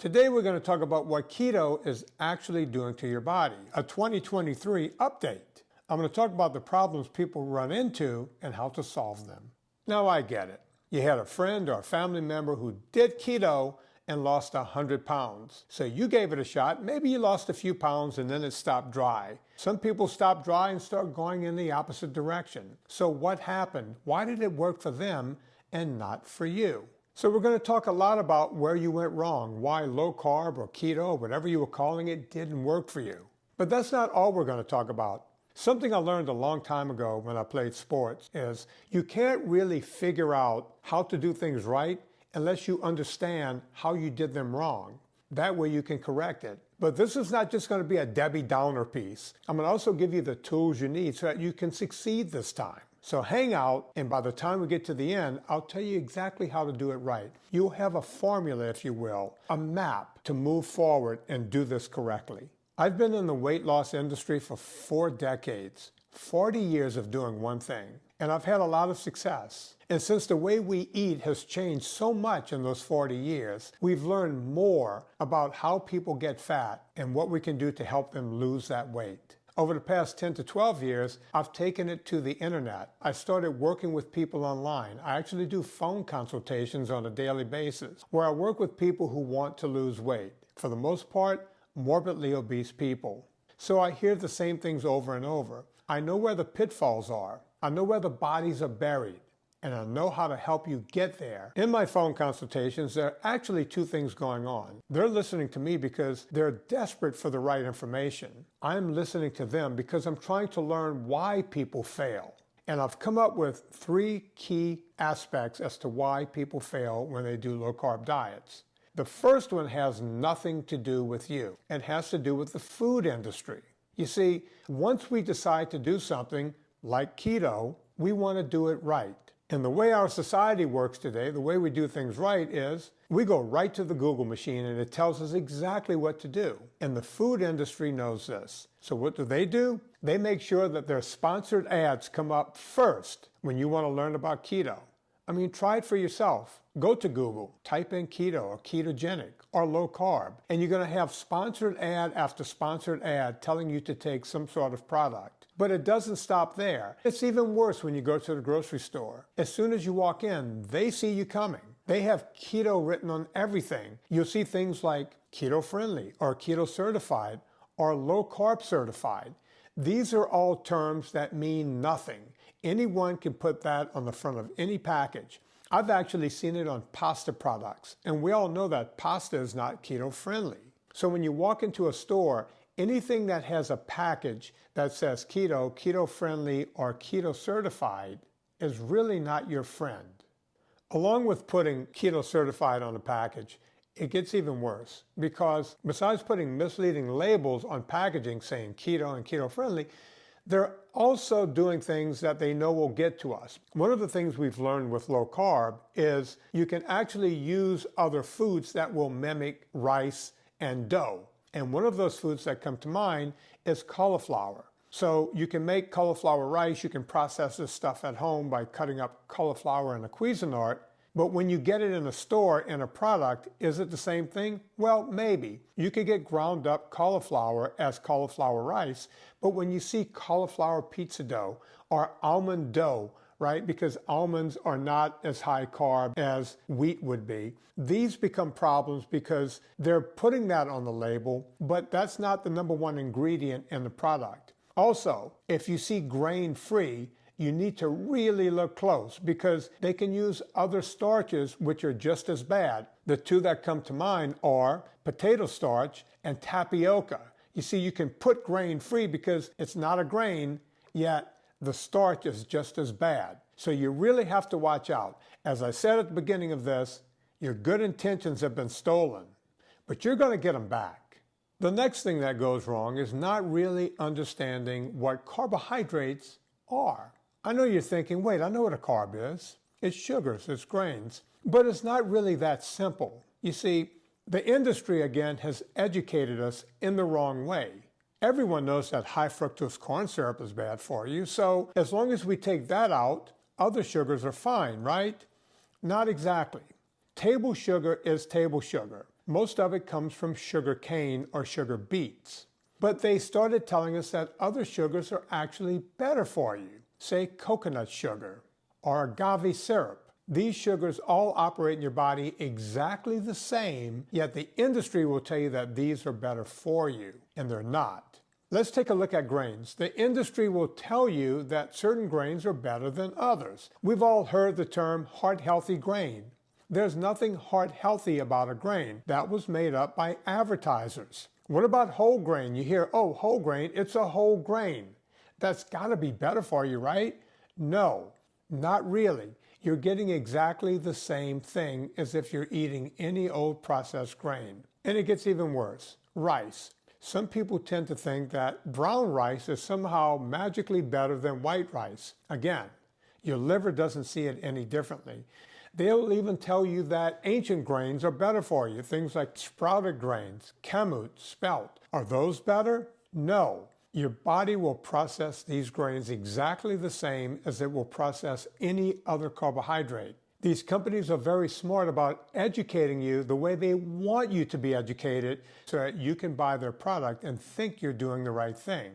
Today we're going to talk about what keto is actually doing to your body, a 2023 update. I'm going to talk about the problems people run into and how to solve them. Now I get it. You had a friend or a family member who did keto and lost 100 pounds. So you gave it a shot. Maybe you lost a few pounds and then it stopped dry. Some people stop dry and start going in the opposite direction. So what happened? Why did it work for them and not for you? So we're going to talk a lot about where you went wrong, why low carb or keto, or whatever you were calling it, didn't work for you. But that's not all we're going to talk about. Something I learned a long time ago when I played sports is you can't really figure out how to do things right unless you understand how you did them wrong. That way you can correct it. But this is not just going to be a Debbie Downer piece. I'm going to also give you the tools you need so that you can succeed this time. So hang out, and by the time we get to the end, I'll tell you exactly how to do it right. You'll have a formula, if you will, a map to move forward and do this correctly. I've been in the weight loss industry for 4 decades, 40 years of doing one thing, and I've had a lot of success. And since the way we eat has changed so much in those 40 years, we've learned more about how people get fat and what we can do to help them lose that weight. Over the past 10 to 12 years, I've taken it to the internet. I started working with people online. I actually do phone consultations on a daily basis where I work with people who want to lose weight. For the most part, morbidly obese people. So I hear the same things over and over. I know where the pitfalls are. I know where the bodies are buried. And I know how to help you get there. In my phone consultations, there are actually 2 things going on. They're listening to me because they're desperate for the right information. I'm listening to them because I'm trying to learn why people fail. And I've come up with 3 key aspects as to why people fail when they do low-carb diets. The first one has nothing to do with you. It has to do with the food industry. You see, once we decide to do something like keto, we want to do it right. And the way our society works today, the way we do things right is we go right to the Google machine and it tells us exactly what to do. And the food industry knows this. So what do? They make sure that their sponsored ads come up first when you want to learn about keto. I mean, try it for yourself. Go to Google, type in keto or ketogenic or low carb, and you're going to have sponsored ad after sponsored ad telling you to take some sort of product. But it doesn't stop there. It's even worse when you go to the grocery store. As soon as you walk in, they see you coming. They have keto written on everything. You'll see things like keto friendly or keto certified or low carb certified. These are all terms that mean nothing. Anyone can put that on the front of any package. I've actually seen it on pasta products, and we all know that pasta is not keto friendly. So when you walk into a store, anything that has a package that says keto, keto friendly, or keto certified is really not your friend. Along with putting keto certified on the package, it gets even worse because besides putting misleading labels on packaging saying keto and keto friendly, they're also doing things that they know will get to us. One of the things we've learned with low carb is you can actually use other foods that will mimic rice and dough. And one of those foods that come to mind is cauliflower. So you can make cauliflower rice, you can process this stuff at home by cutting up cauliflower in a Cuisinart. But when you get it in a store in a product, is it the same thing? Well, maybe. You could get ground up cauliflower as cauliflower rice, but when you see cauliflower pizza dough or almond dough, right, because almonds are not as high carb as wheat would be, these become problems because they're putting that on the label, but that's not the #1 ingredient in the product. Also, if you see grain-free, you need to really look close because they can use other starches which are just as bad. The 2 that come to mind are potato starch and tapioca. You see, you can put grain-free because it's not a grain, yet the starch is just as bad. So you really have to watch out. As I said at the beginning of this, your good intentions have been stolen, but you're going to get them back. The next thing that goes wrong is not really understanding what carbohydrates are. I know you're thinking, wait, I know what a carb is. It's sugars, it's grains. But it's not really that simple. You see, the industry, again, has educated us in the wrong way. Everyone knows that high fructose corn syrup is bad for you, so as long as we take that out, other sugars are fine, right? Not exactly. Table sugar is table sugar. Most of it comes from sugar cane or sugar beets. But they started telling us that other sugars are actually better for you, say coconut sugar or agave syrup. These sugars all operate in your body exactly the same, yet the industry will tell you that these are better for you, and they're not. Let's take a look at grains. The industry will tell you that certain grains are better than others. We've all heard the term heart-healthy grain. There's nothing heart-healthy about a grain. That was made up by advertisers. What about whole grain? You hear, oh, whole grain, it's a whole grain. That's got to be better for you, right? No, not really. You're getting exactly the same thing as if you're eating any old processed grain. And it gets even worse. Rice. Some people tend to think that brown rice is somehow magically better than white rice. Again, your liver doesn't see it any differently. They'll even tell you that ancient grains are better for you. Things like sprouted grains, kamut, spelt. Are those better? No. Your body will process these grains exactly the same as it will process any other carbohydrate. These companies are very smart about educating you the way they want you to be educated so that you can buy their product and think you're doing the right thing.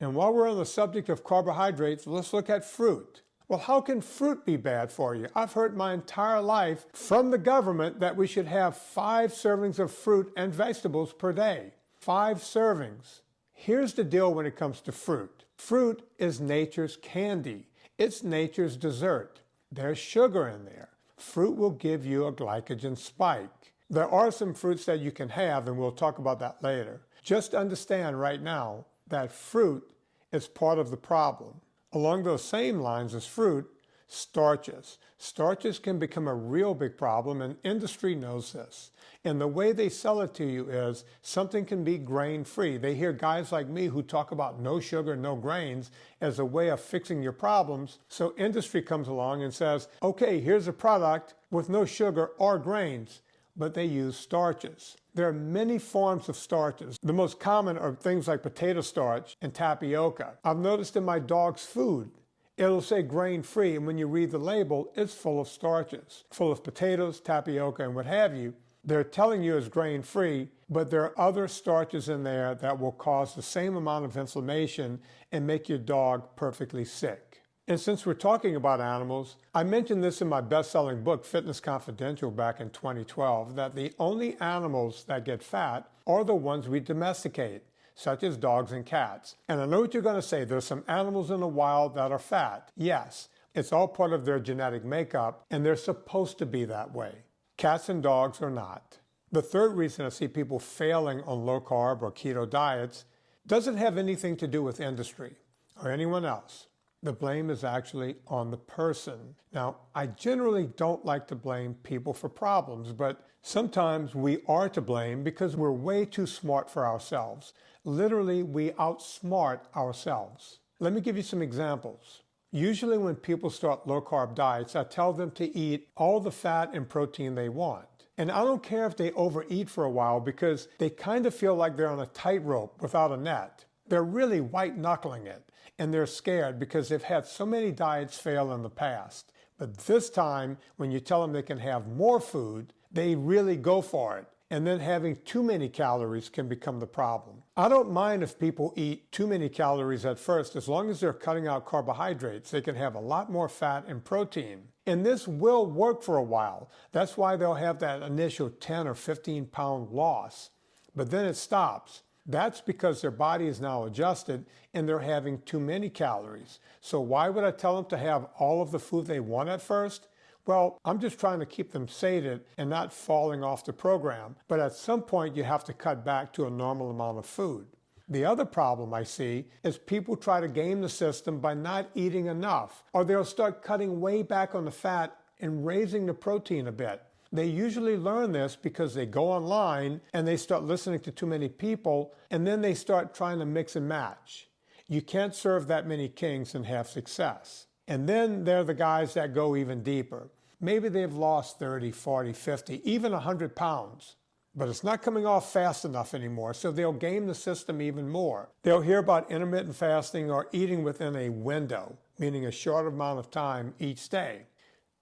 And while we're on the subject of carbohydrates, let's look at fruit. Well, how can fruit be bad for you? I've heard my entire life from the government that we should have 5 servings of fruit and vegetables per day. 5 servings. Here's the deal when it comes to fruit. Fruit is nature's candy. It's nature's dessert. There's sugar in there. Fruit will give you a glycogen spike. There are some fruits that you can have, and we'll talk about that later. Just understand right now that fruit is part of the problem. Along those same lines as fruit, starches. Starches can become a real big problem, and industry knows this. And the way they sell it to you is something can be grain-free. They hear guys like me who talk about no sugar, no grains as a way of fixing your problems. So industry comes along and says, okay, here's a product with no sugar or grains, but they use starches. There are many forms of starches. The most common are things like potato starch and tapioca. I've noticed in my dog's food, it'll say grain-free, and when you read the label, it's full of starches, full of potatoes, tapioca, and what have you. They're telling you it's grain-free, but there are other starches in there that will cause the same amount of inflammation and make your dog perfectly sick. And since we're talking about animals, I mentioned this in my best-selling book, Fitness Confidential, back in 2012, that the only animals that get fat are the ones we domesticate, such as dogs and cats. And I know what you're going to say, there's some animals in the wild that are fat. Yes, it's all part of their genetic makeup, and they're supposed to be that way. Cats and dogs are not. The third reason I see people failing on low-carb or keto diets doesn't have anything to do with industry or anyone else. The blame is actually on the person. Now, I generally don't like to blame people for problems, but sometimes we are to blame because we're way too smart for ourselves. Literally, we outsmart ourselves. Let me give you some examples. Usually when people start low-carb diets, I tell them to eat all the fat and protein they want. And I don't care if they overeat for a while because they kind of feel like they're on a tightrope without a net. They're really white-knuckling it, and they're scared because they've had so many diets fail in the past. But this time, when you tell them they can have more food, they really go for it. And then having too many calories can become the problem. I don't mind if people eat too many calories at first, as long as they're cutting out carbohydrates. They can have a lot more fat and protein. And this will work for a while. That's why they'll have that initial 10 or 15 pound loss. But then it stops. That's because their body is now adjusted and they're having too many calories. So why would I tell them to have all of the food they want at first? Well, I'm just trying to keep them sated and not falling off the program. But at some point, you have to cut back to a normal amount of food. The other problem I see is people try to game the system by not eating enough, or they'll start cutting way back on the fat and raising the protein a bit. They usually learn this because they go online and they start listening to too many people, and then they start trying to mix and match. You can't serve that many kings and have success. And then there are the guys that go even deeper. Maybe they've lost 30, 40, 50, even 100 pounds. But it's not coming off fast enough anymore, so they'll game the system even more. They'll hear about intermittent fasting or eating within a window, meaning a short amount of time each day.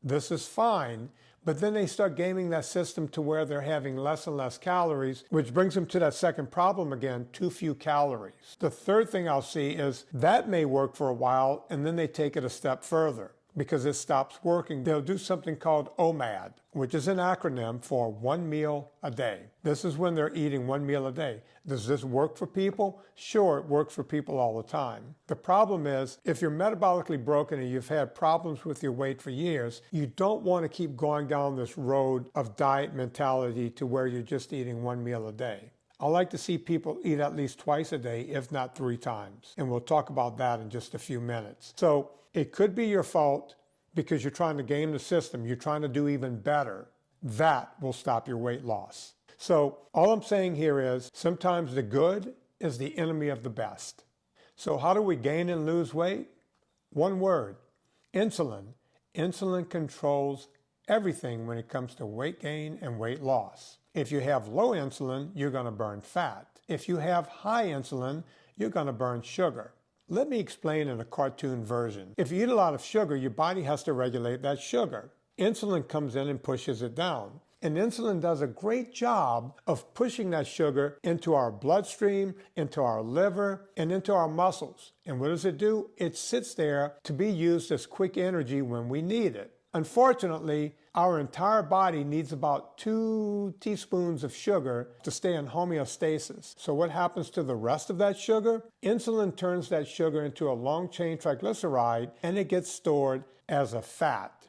This is fine, But then they start gaming that system to where they're having less and less calories, which brings them to that second problem again, too few calories. The third thing I'll see is that may work for a while, and then they take it a step further. Because it stops working, they'll do something called OMAD, which is an acronym for 1 meal a day. This is when they're eating 1 meal a day. Does this work for people? Sure, it works for people all the time. The problem is, if you're metabolically broken and you've had problems with your weight for years, you don't want to keep going down this road of diet mentality to where you're just eating 1 meal a day. I like to see people eat at least twice a day, if not 3 times. And we'll talk about that in just a few minutes. So it could be your fault because you're trying to game the system. You're trying to do even better. That will stop your weight loss. So all I'm saying here is sometimes the good is the enemy of the best. So how do we gain and lose weight? One word, insulin. Insulin controls everything when it comes to weight gain and weight loss. If you have low insulin, you're going to burn fat. If you have high insulin, you're going to burn sugar. Let me explain in a cartoon version. If you eat a lot of sugar, your body has to regulate that sugar. Insulin comes in and pushes it down. And insulin does a great job of pushing that sugar into our bloodstream, into our liver, and into our muscles. And what does it do? It sits there to be used as quick energy when we need it. Unfortunately, our entire body needs about 2 teaspoons of sugar to stay in homeostasis. So what happens to the rest of that sugar? Insulin turns that sugar into a long-chain triglyceride, and it gets stored as a fat.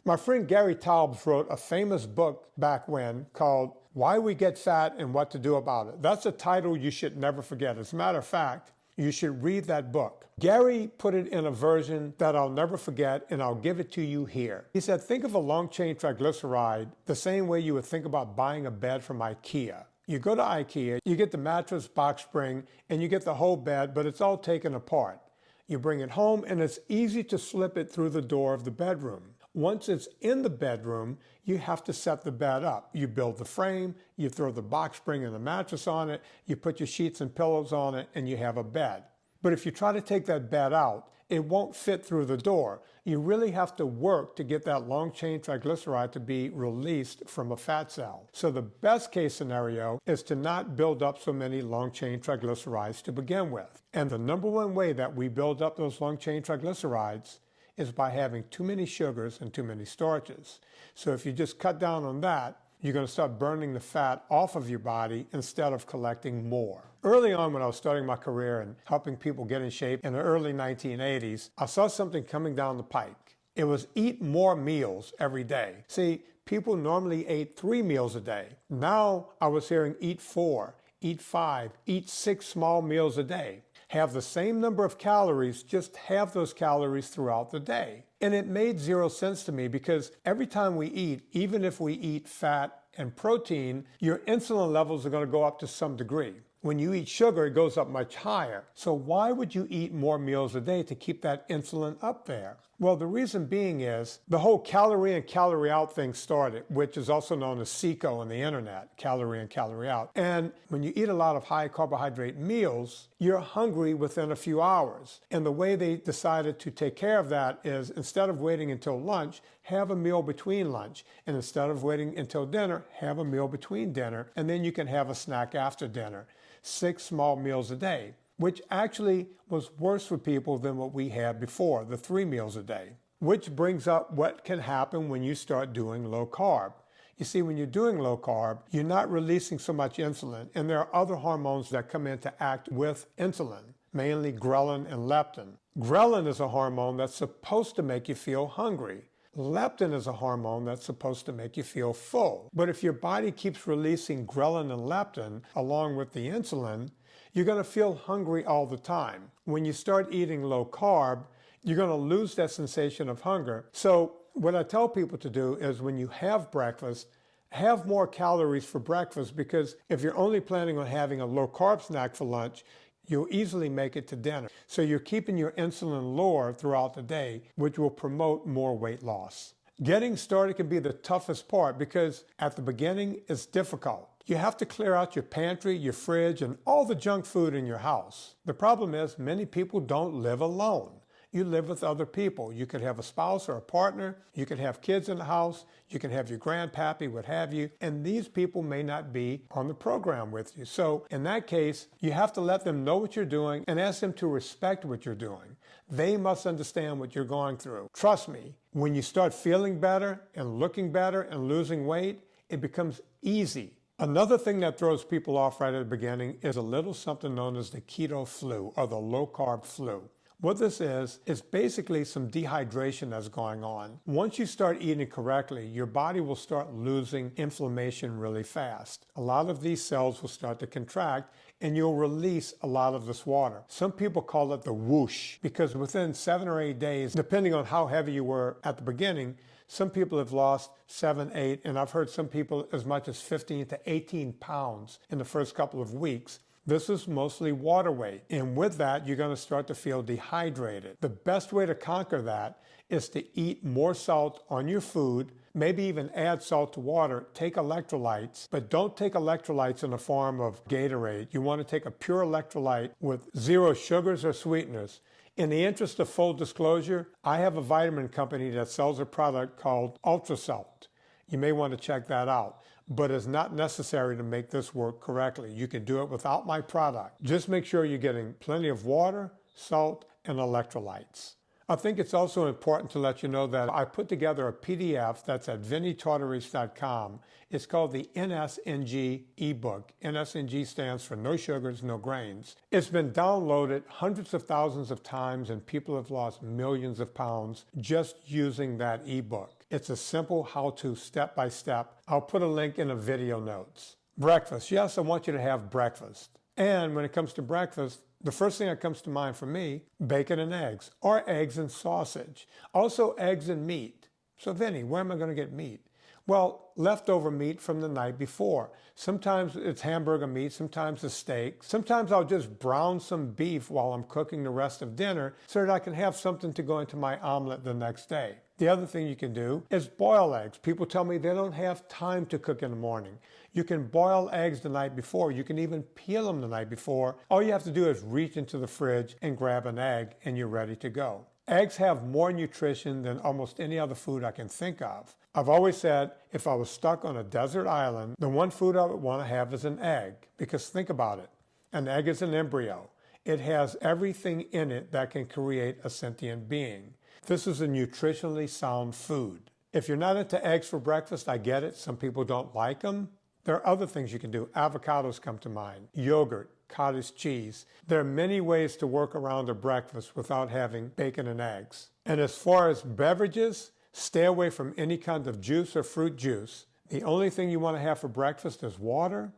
My friend Gary Taubes wrote a famous book back when called Why We Get Fat and What to Do About It. That's a title you should never forget. As a matter of fact, you should read that book. Gary put it in a version that I'll never forget, and I'll give it to you here. He said, think of a long-chain triglyceride the same way you would think about buying a bed from IKEA. You go to IKEA, you get the mattress, box spring, and you get the whole bed, but it's all taken apart. You bring it home, and it's easy to slip it through the door of the bedroom. Once it's in the bedroom, you have to set the bed up. You build the frame, you throw the box spring and the mattress on it, you put your sheets and pillows on it, and you have a bed. But if you try to take that bed out, it won't fit through the door. You really have to work to get that long-chain triglyceride to be released from a fat cell. So the best case scenario is to not build up so many long-chain triglycerides to begin with. And the number one way that we build up those long-chain triglycerides is by having too many sugars and too many starches. So if you just cut down on that, you're going to start burning the fat off of your body instead of collecting more. Early on when I was starting my career and helping people get in shape in the early 1980s, I saw something coming down the pike. It was eat more meals every day. See, people normally ate 3 meals a day. Now I was hearing eat 4, eat 5, eat 6 small meals a day. Have the same number of calories, just have those calories throughout the day. And it made zero sense to me because every time we eat, even if we eat fat and protein, your insulin levels are going to go up to some degree. When you eat sugar, it goes up much higher. So why would you eat more meals a day to keep that insulin up there? Well, the reason being is the whole calorie in, calorie out thing started, which is also known as CECO on the internet, calorie in, calorie out. And when you eat a lot of high carbohydrate meals, you're hungry within a few hours. And the way they decided to take care of that is instead of waiting until lunch, have a meal between lunch. And instead of waiting until dinner, have a meal between dinner. And then you can have a snack after dinner. 6 small meals a day, which actually was worse for people than what we had before, the 3 meals a day. Which brings up what can happen when you start doing low carb. You see, when you're doing low carb, you're not releasing so much insulin, and there are other hormones that come in to act with insulin, mainly ghrelin and leptin. Ghrelin is a hormone that's supposed to make you feel hungry. Leptin is a hormone that's supposed to make you feel full. But if your body keeps releasing ghrelin and leptin along with the insulin, you're going to feel hungry all the time. When you start eating low carb, you're going to lose that sensation of hunger. So what I tell people to do is when you have breakfast, have more calories for breakfast, because if you're only planning on having a low carb snack for lunch, you'll easily make it to dinner. So you're keeping your insulin lower throughout the day, which will promote more weight loss. Getting started can be the toughest part because at the beginning it's difficult. You have to clear out your pantry, your fridge, and all the junk food in your house. The problem is many people don't live alone. You live with other people. You could have a spouse or a partner. You could have kids in the house. You can have your grandpappy, what have you. And these people may not be on the program with you. So in that case, you have to let them know what you're doing and ask them to respect what you're doing. They must understand what you're going through. Trust me, when you start feeling better and looking better and losing weight, it becomes easy. Another thing that throws people off right at the beginning is a little something known as the keto flu or the low-carb flu. What this is basically some dehydration that's going on. Once you start eating correctly, your body will start losing inflammation really fast. A lot of these cells will start to contract and you'll release a lot of this water. Some people call it the whoosh because within 7 or 8 days, depending on how heavy you were at the beginning, some people have lost 7, 8, and I've heard some people as much as 15 to 18 pounds in the first couple of weeks. This is mostly water weight. And with that, you're going to start to feel dehydrated. The best way to conquer that is to eat more salt on your food, maybe even add salt to water, take electrolytes, but don't take electrolytes in the form of Gatorade. You want to take a pure electrolyte with 0 sugars or sweeteners. In the interest of full disclosure, I have a vitamin company that sells a product called UltraSalt. You may want to check that out, but it's not necessary to make this work correctly. You can do it without my product. Just make sure you're getting plenty of water, salt, and electrolytes. I think it's also important to let you know that I put together a PDF that's at VinnieTartaries.com. It's called the NSNG ebook. NSNG stands for no sugars, no grains. It's been downloaded hundreds of thousands of times and people have lost millions of pounds just using that ebook. It's a simple how-to step-by-step. I'll put a link in the video notes. Breakfast. Yes, I want you to have breakfast. And when it comes to breakfast, the first thing that comes to mind for me, bacon and eggs, or eggs and sausage. Also eggs and meat. So Vinnie, where am I going to get meat? Well, leftover meat from the night before. Sometimes it's hamburger meat, sometimes it's steak. Sometimes I'll just brown some beef while I'm cooking the rest of dinner so that I can have something to go into my omelet the next day. The other thing you can do is boil eggs. People tell me they don't have time to cook in the morning. You can boil eggs the night before. You can even peel them the night before. All you have to do is reach into the fridge and grab an egg and you're ready to go. Eggs have more nutrition than almost any other food I can think of. I've always said if I was stuck on a desert island, the one food I would want to have is an egg. Because think about it. An egg is an embryo. It has everything in it that can create a sentient being. This is a nutritionally sound food. If you're not into eggs for breakfast, I get it. Some people don't like them. There are other things you can do. Avocados come to mind. Yogurt, cottage cheese. There are many ways to work around a breakfast without having bacon and eggs. And as far as beverages, stay away from any kind of juice or fruit juice. The only thing you want to have for breakfast is water,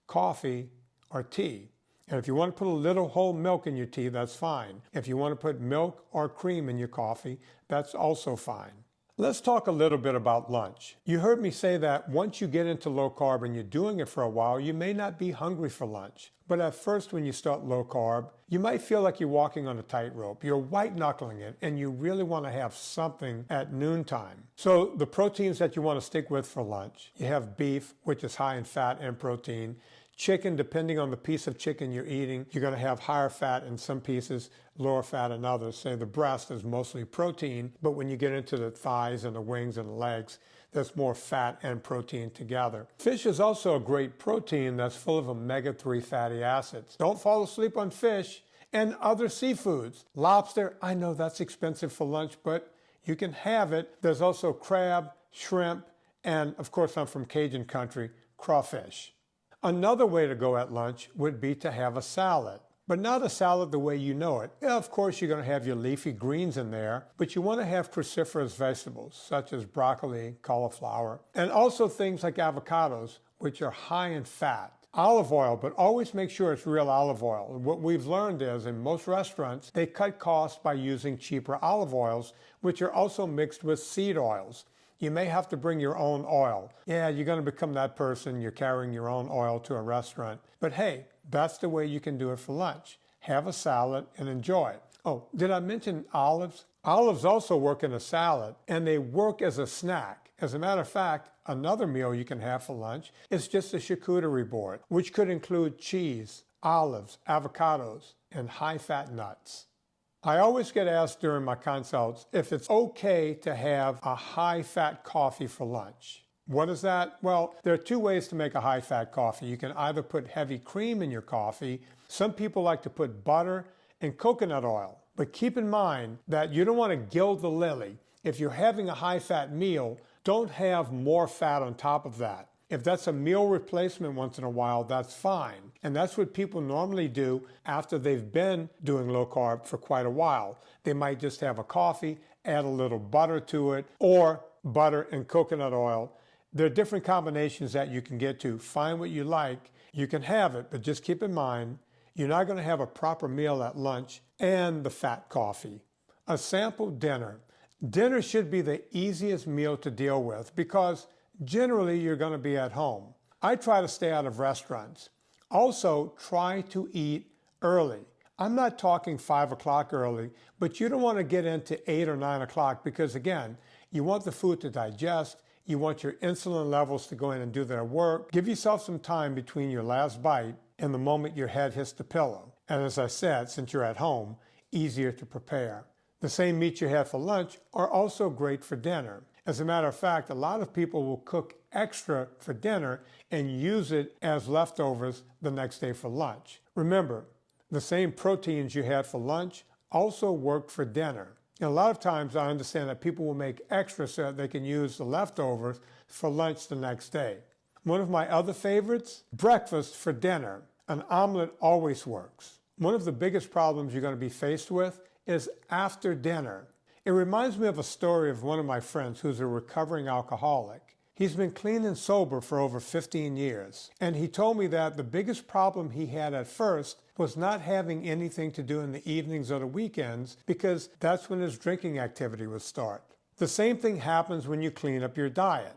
coffee, or tea. And if you want to put a little whole milk in your tea, that's fine. If you want to put milk or cream in your coffee, that's also fine. Let's talk a little bit about lunch. You heard me say that once you get into low carb and you're doing it for a while, you may not be hungry for lunch. But at first, when you start low carb, you might feel like you're walking on a tightrope. You're white knuckling it and you really want to have something at noontime. So the proteins that you want to stick with for lunch, you have beef, which is high in fat and protein. Chicken, depending on the piece of chicken you're eating, you're going to have higher fat in some pieces, lower fat in others. Say the breast is mostly protein, but when you get into the thighs and the wings and the legs, there's more fat and protein together. Fish is also a great protein that's full of omega-3 fatty acids. Don't fall asleep on fish and other seafoods. Lobster, I know that's expensive for lunch, but you can have it. There's also crab, shrimp, and of course I'm from Cajun country, crawfish. Another way to go at lunch would be to have a salad, but not a salad the way you know it. Yeah, of course, you're going to have your leafy greens in there, but you want to have cruciferous vegetables such as broccoli, cauliflower, and also things like avocados, which are high in fat. Olive oil, but always make sure it's real olive oil. What we've learned is in most restaurants, they cut costs by using cheaper olive oils, which are also mixed with seed oils. You may have to bring your own oil. Yeah, you're going to become that person. You're carrying your own oil to a restaurant. But hey, that's the way you can do it for lunch. Have a salad and enjoy it. Oh, did I mention olives? Olives also work in a salad, and they work as a snack. As a matter of fact, another meal you can have for lunch is just a charcuterie board, which could include cheese, olives, avocados, and high-fat nuts. I always get asked during my consults if it's okay to have a high-fat coffee for lunch. What is that? Well, there are two ways to make a high-fat coffee. You can either put heavy cream in your coffee. Some people like to put butter and coconut oil. But keep in mind that you don't want to gild the lily. If you're having a high-fat meal, don't have more fat on top of that. If that's a meal replacement once in a while, that's fine. And that's what people normally do after they've been doing low carb for quite a while. They might just have a coffee, add a little butter to it, or butter and coconut oil. There are different combinations that you can get to. Find what you like. You can have it, but just keep in mind, you're not going to have a proper meal at lunch and the fat coffee. A sample dinner. Dinner should be the easiest meal to deal with because generally you're going to be at home. I try to stay out of restaurants. Also, try to eat early. I'm not talking 5 o'clock early, but you don't want to get into 8 or 9 o'clock because, again, you want the food to digest. You want your insulin levels to go in and do their work. Give yourself some time between your last bite and the moment your head hits the pillow. And as I said, since you're at home, easier to prepare. The same meats you had for lunch are also great for dinner. As a matter of fact, a lot of people will cook extra for dinner and use it as leftovers the next day for lunch. Remember, the same proteins you had for lunch also work for dinner. And a lot of times I understand that people will make extra so that they can use the leftovers for lunch the next day. One of my other favorites, breakfast for dinner. An omelet always works. One of the biggest problems you're going to be faced with is after dinner. It reminds me of a story of one of my friends who's a recovering alcoholic. He's been clean and sober for over 15 years, and he told me that the biggest problem he had at first was not having anything to do in the evenings or the weekends because that's when his drinking activity would start. The same thing happens when you clean up your diet.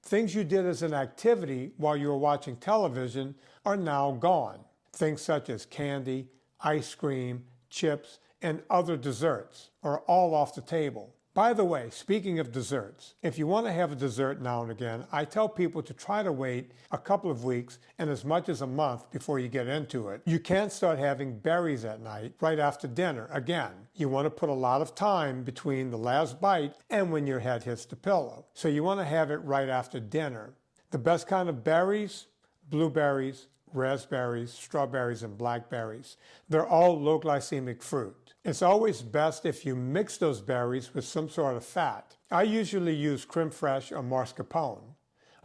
Things you did as an activity while you were watching television are now gone. Things such as candy, ice cream, chips, and other desserts are all off the table. By the way, speaking of desserts, if you want to have a dessert now and again, I tell people to try to wait a couple of weeks and as much as a month before you get into it. You can't start having berries at night right after dinner. Again, you want to put a lot of time between the last bite and when your head hits the pillow. So you want to have it right after dinner. The best kind of berries, blueberries, raspberries, strawberries, and blackberries. They're all low glycemic fruit. It's always best if you mix those berries with some sort of fat. I usually use creme fraiche or mascarpone,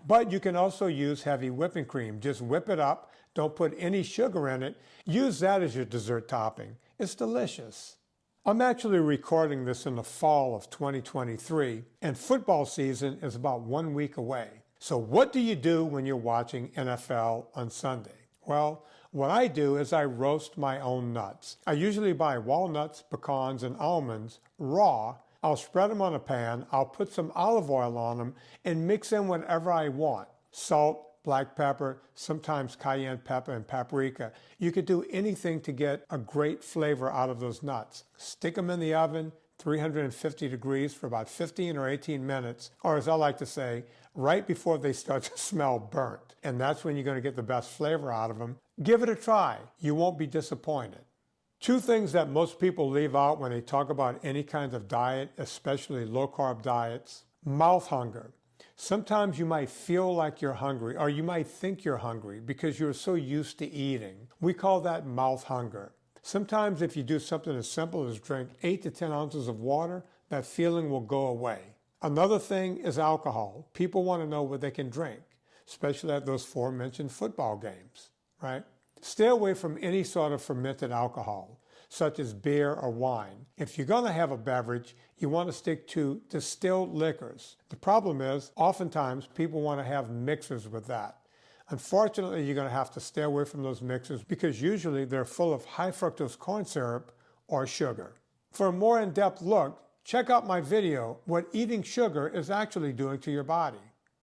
but you can also use heavy whipping cream. Just whip it up, don't put any sugar in it. Use that as your dessert topping. It's delicious. I'm actually recording this in the fall of 2023, and football season is about 1 week away. So what do you do when you're watching NFL on Sunday? Well, what I do is I roast my own nuts. I usually buy walnuts, pecans, and almonds raw. I'll spread them on a pan. I'll put some olive oil on them and mix in whatever I want. Salt, black pepper, sometimes cayenne pepper and paprika. You could do anything to get a great flavor out of those nuts. Stick them in the oven, 350 degrees for about 15 or 18 minutes, or as I like to say, right before they start to smell burnt. And that's when you're going to get the best flavor out of them. Give it a try. You won't be disappointed. Two things that most people leave out when they talk about any kind of diet, especially low-carb diets: mouth hunger. Sometimes you might feel like you're hungry, or you might think you're hungry because you're so used to eating. We call that mouth hunger. Sometimes if you do something as simple as drink 8 to 10 ounces of water, that feeling will go away. Another thing is alcohol. People want to know what they can drink, especially at those aforementioned football games, right? Stay away from any sort of fermented alcohol, such as beer or wine. If you're going to have a beverage, you want to stick to distilled liquors. The problem is, oftentimes, people want to have mixers with that. Unfortunately, you're going to have to stay away from those mixers because usually they're full of high fructose corn syrup or sugar. For a more in-depth look, check out my video, What Eating Sugar is Actually Doing to Your Body.